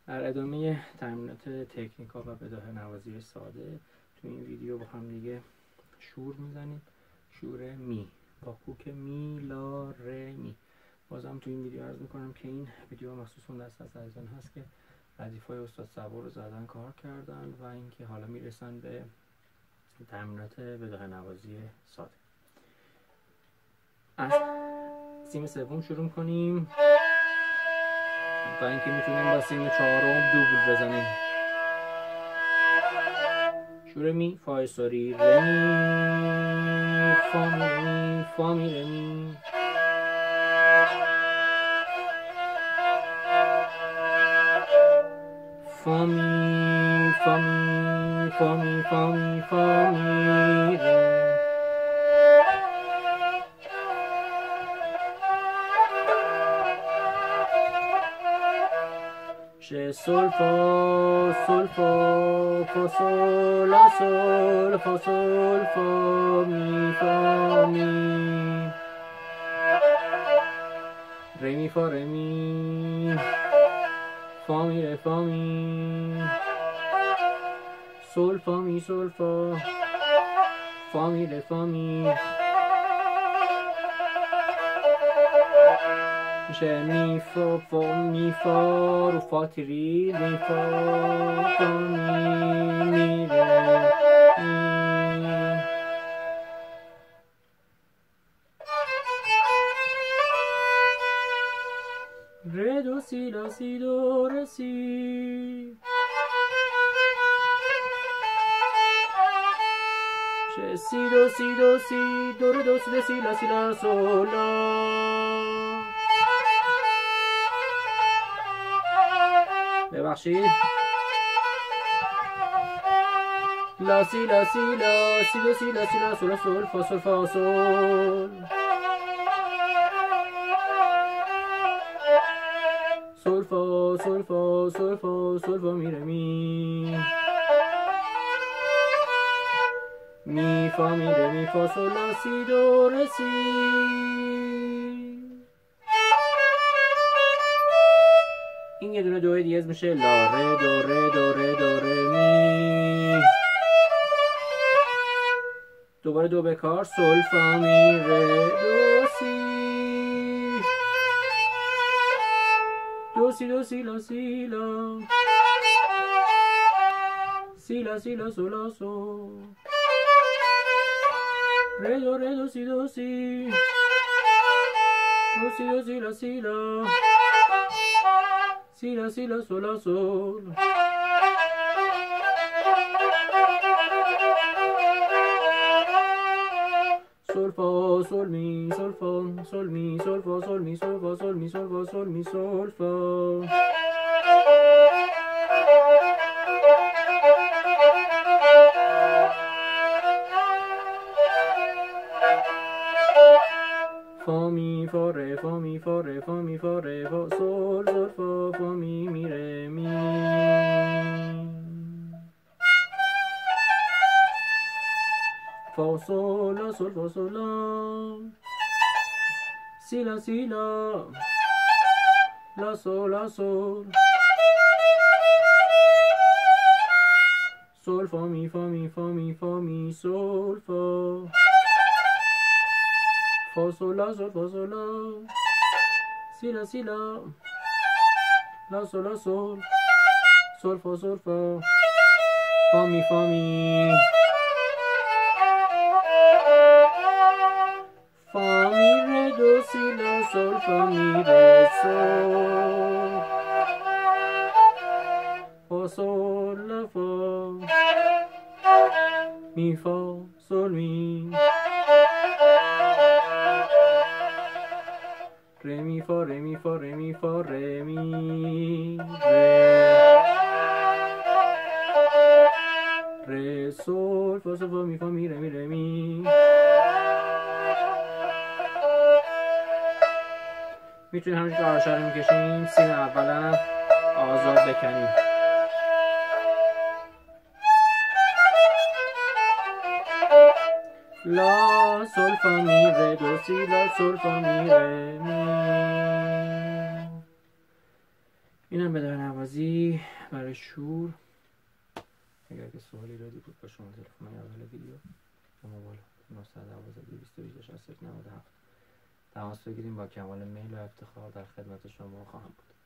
در ادامه تمرینات تکنیکا و بداهه نوازی ساده تو این ویدیو با هم دیگه شور میزنیم. شور می با کوک می لا ره می. بازم تو این ویدیو عرض میکنم که این ویدیو مخصوص اون دسته از عزیزان هست که وظیفه‌های استاد صبور رو زدن کار کردن و اینکه حالا میرسن به تمرینات بداهه نوازی ساده. از سیم سوم شروع کنیم و اینکه میتونیم با سیم چهارم دوبل بزنیم. شور می فا سوری ره می فا می ره می فا می ره می. فا می فا می فا می فا می فا می ره. شه سول فا سول فا فا سول لا سول فا سول فا می فا می ره می فا ره می فا می ره فا می سول فا می سول فا فا می ره فا می. میشه می فا فا می فا رو فا تری می فا فا می می ره می. ره دو سی لا سی دو ره سی. شه سی دو سی دو سی دو ره دو سی دو سی لا سی لا سول لا. ببخشید. لا سی لا سی لا سی دو سی لا سی لا سول سول فا سول فا سول. سول فا سول فا سول فا سول فا می ره می. می فا می ره می فا سول لا سی دو ره سی. این یه دونه دو دیز میشه لا ره دو ره دو ره دو ره می. دوباره دو بکار سول فا می ره دو سی. دو سی دو سی لا سی لا سی لا سی لا سول لا سول. ره دو سی دو سی دو سی دو سی لا سی لا سی لا سی لا سول لا سول. سول فا سول می سول فا سول می سول فا سول می سول فا سول می سول فا سول می سول فا. فا می فا ره فا می فا ره فا می فا ره فا سول سول فا فا می می ره می. فا سول لا سول فا سول لا سی لا سی لا لا سول لا سول. سول فا می فا می فا می فا می سول فا فا سول لا سول فا سول لا سی لا سی لا لا سول لا سول. سول فا سول فا فا می فا می فا می ره دو سی لا سول فا می ره سول فا سول لا فا می فا سول می ره می فا ره می فا ره می فا ره می ره سول فا سول فا می فا می ره می ره می. میتونیم همینجور که آرشا رو میکشیم سیم اولم آزاد بکنیم. لا سول فا می ره دو سی لا سول فا می ره می. اینم بداهه نوازی برای شور. اگر که سوالی رو بود با شما تلفن اول ویدیو موبایل 912-222-61-97 تماس بگیریم. با کمال میل و افتخار در خدمت شما خواهم بود.